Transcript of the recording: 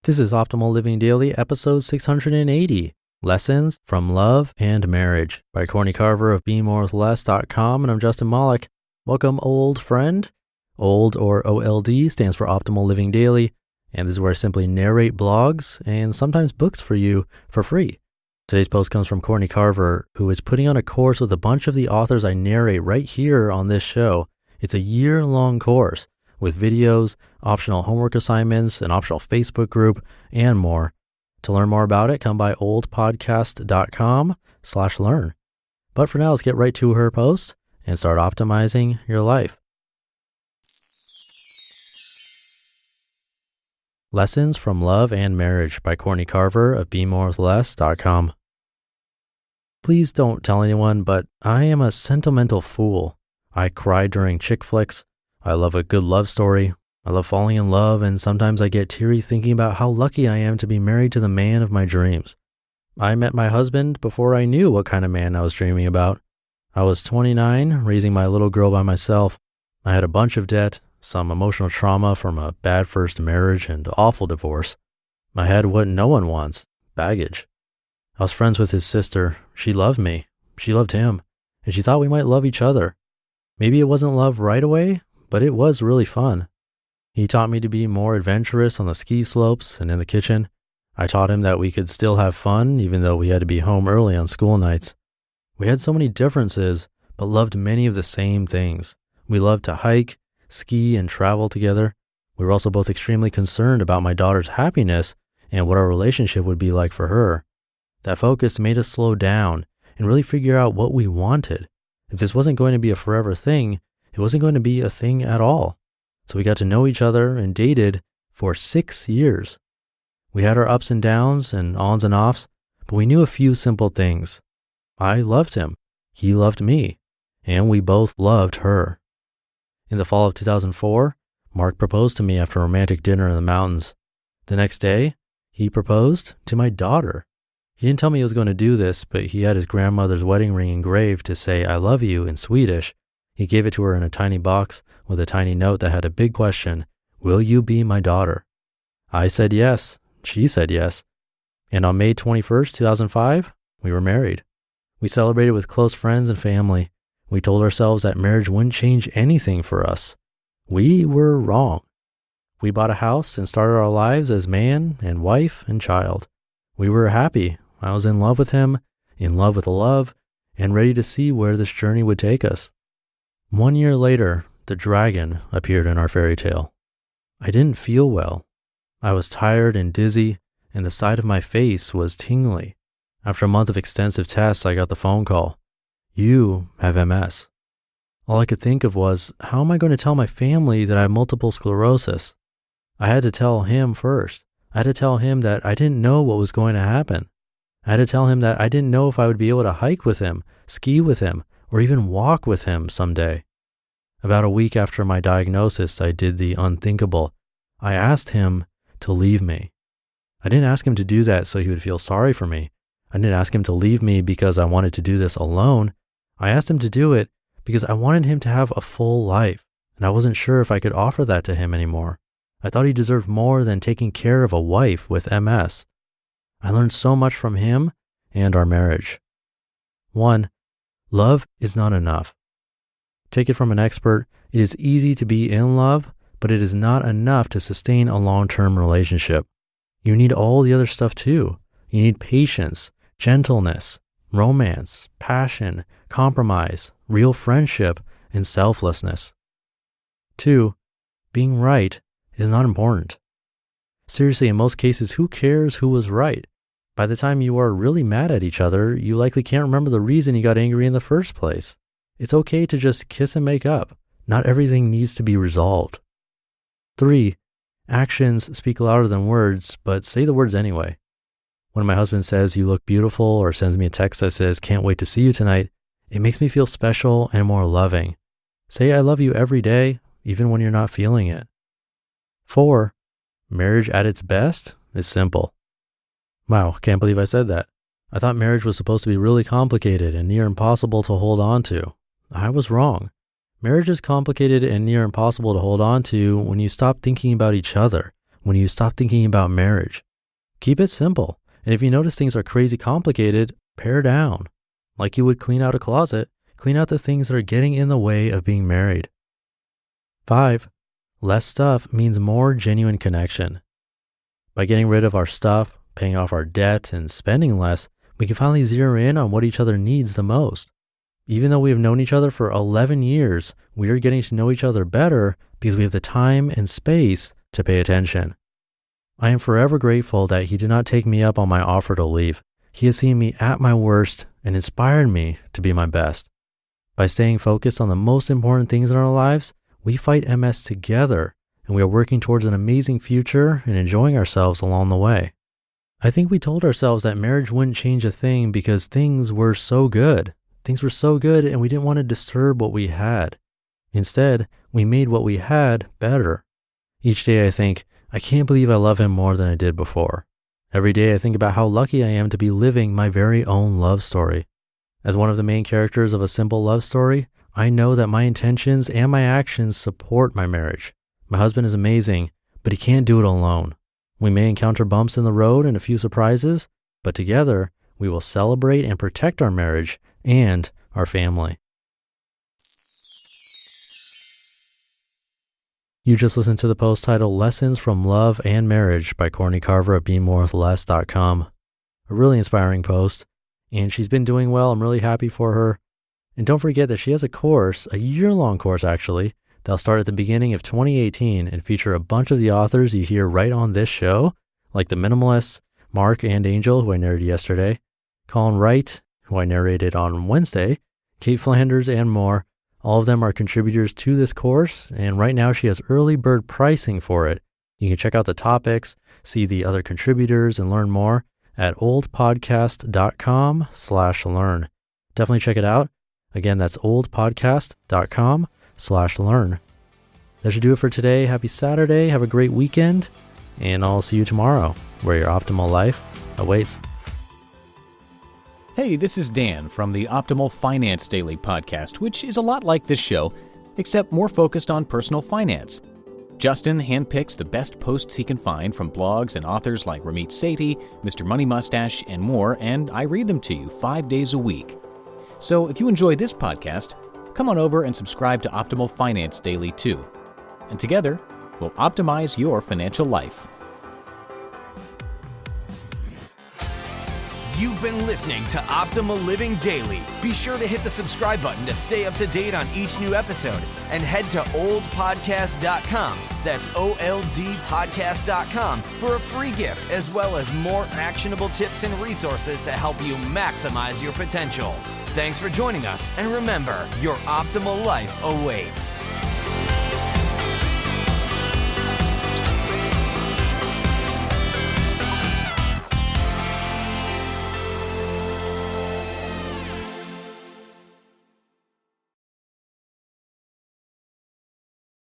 This is Optimal Living Daily, episode 680, Lessons from Love and Marriage by Courtney Carver of BeMoreWithLess.com, and I'm Justin Malik. Welcome, old friend. Old, or OLD, stands for Optimal Living Daily, and this is where I simply narrate blogs and sometimes books for you for free. Today's post comes from Courtney Carver, who is putting on a course with a bunch of the authors I narrate right here on this show. It's a year-long course with videos, optional homework assignments, an optional Facebook group, and more. To learn more about it, come by oldpodcast.com/learn. But for now, let's get right to her post and start optimizing your life. Lessons from Love and Marriage by Courtney Carver of BeMoreWithLess.com. Please don't tell anyone, but I am a sentimental fool. I cry during chick flicks. I love a good love story. I love falling in love, and sometimes I get teary thinking about how lucky I am to be married to the man of my dreams. I met my husband before I knew what kind of man I was dreaming about. I was 29, raising my little girl by myself. I had a bunch of debt, some emotional trauma from a bad first marriage and awful divorce. I had what no one wants, baggage. I was friends with his sister. She loved me. She loved him. And she thought we might love each other. Maybe it wasn't love right away, but it was really fun. He taught me to be more adventurous on the ski slopes and in the kitchen. I taught him that we could still have fun even though we had to be home early on school nights. We had so many differences, but loved many of the same things. We loved to hike, ski, and travel together. We were also both extremely concerned about my daughter's happiness and what our relationship would be like for her. That focus made us slow down and really figure out what we wanted. If this wasn't going to be a forever thing, it wasn't going to be a thing at all. So we got to know each other and dated for 6 years. We had our ups and downs and ons and offs, but we knew a few simple things. I loved him. He loved me. And we both loved her. In the fall of 2004, Mark proposed to me after a romantic dinner in the mountains. The next day, he proposed to my daughter. He didn't tell me he was going to do this, but he had his grandmother's wedding ring engraved to say, "I love you" in Swedish. He gave it to her in a tiny box with a tiny note that had a big question: "Will you be my daughter?" I said yes. She said yes. And on May 21st, 2005, we were married. We celebrated with close friends and family. We told ourselves that marriage wouldn't change anything for us. We were wrong. We bought a house and started our lives as man and wife and child. We were happy. I was in love with him, in love with love, and ready to see where this journey would take us. 1 year later, the dragon appeared in our fairy tale. I didn't feel well. I was tired and dizzy, and the side of my face was tingly. After a month of extensive tests, I got the phone call. "You have MS." All I could think of was, how am I going to tell my family that I have multiple sclerosis? I had to tell him first. I had to tell him that I didn't know what was going to happen. I had to tell him that I didn't know if I would be able to hike with him, ski with him, or even walk with him someday. About a week after my diagnosis, I did the unthinkable. I asked him to leave me. I didn't ask him to do that so he would feel sorry for me. I didn't ask him to leave me because I wanted to do this alone. I asked him to do it because I wanted him to have a full life, and I wasn't sure if I could offer that to him anymore. I thought he deserved more than taking care of a wife with MS. I learned so much from him and our marriage. 1. Love is not enough. Take it from an expert. It is easy to be in love, but it is not enough to sustain a long-term relationship. You need all the other stuff too. You need patience, gentleness, romance, passion, compromise, real friendship, and selflessness. 2. Being right is not important. Seriously, in most cases, who cares who was right? By the time you are really mad at each other, you likely can't remember the reason you got angry in the first place. It's okay to just kiss and make up. Not everything needs to be resolved. 3. Actions speak louder than words, but say the words anyway. When my husband says, "You look beautiful," or sends me a text that says, "Can't wait to see you tonight," it makes me feel special and more loving. Say "I love you" every day, even when you're not feeling it. 4. Marriage at its best is simple. Wow, can't believe I said that. I thought marriage was supposed to be really complicated and near impossible to hold on to. I was wrong. Marriage is complicated and near impossible to hold on to when you stop thinking about each other, when you stop thinking about marriage. Keep it simple. And if you notice things are crazy complicated, pare down. Like you would clean out a closet, clean out the things that are getting in the way of being married. 5. Less stuff means more genuine connection. By getting rid of our stuff, paying off our debt, and spending less, we can finally zero in on what each other needs the most. Even though we have known each other for 11 years, we are getting to know each other better because we have the time and space to pay attention. I am forever grateful that he did not take me up on my offer to leave. He has seen me at my worst and inspired me to be my best. By staying focused on the most important things in our lives, we fight MS together, and we are working towards an amazing future and enjoying ourselves along the way. I think we told ourselves that marriage wouldn't change a thing because things were so good. Things were so good and we didn't want to disturb what we had. Instead, we made what we had better. Each day I think, I can't believe I love him more than I did before. Every day I think about how lucky I am to be living my very own love story. As one of the main characters of a simple love story, I know that my intentions and my actions support my marriage. My husband is amazing, but he can't do it alone. We may encounter bumps in the road and a few surprises, but together we will celebrate and protect our marriage and our family. You just listened to the post titled Lessons from Love and Marriage by Courtney Carver at BeMoreWithLess.com. A really inspiring post, and she's been doing well. I'm really happy for her. And don't forget that she has a course, a year-long course actually, that'll start at the beginning of 2018 and feature a bunch of the authors you hear right on this show, like the Minimalists, Mark and Angel, who I narrated yesterday, Colin Wright, who I narrated on Wednesday, Kate Flanders, and more. All of them are contributors to this course, and right now she has early bird pricing for it. You can check out the topics, see the other contributors, and learn more at oldpodcast.com/learn. Definitely check it out. Again, that's oldpodcast.com/learn. That should do it for today. Happy Saturday. Have a great weekend. And I'll see you tomorrow, where your optimal life awaits. Hey, this is Dan from the Optimal Finance Daily podcast, which is a lot like this show, except more focused on personal finance. Justin handpicks the best posts he can find from blogs and authors like Ramit Sethi, Mr. Money Mustache, and more, and I read them to you 5 days a week. So if you enjoy this podcast, come on over and subscribe to Optimal Finance Daily too. And together, we'll optimize your financial life. You've been listening to Optimal Living Daily. Be sure to hit the subscribe button to stay up to date on each new episode and head to oldpodcast.com. That's OLDpodcast.com for a free gift as well as more actionable tips and resources to help you maximize your potential. Thanks for joining us, and remember, your optimal life awaits.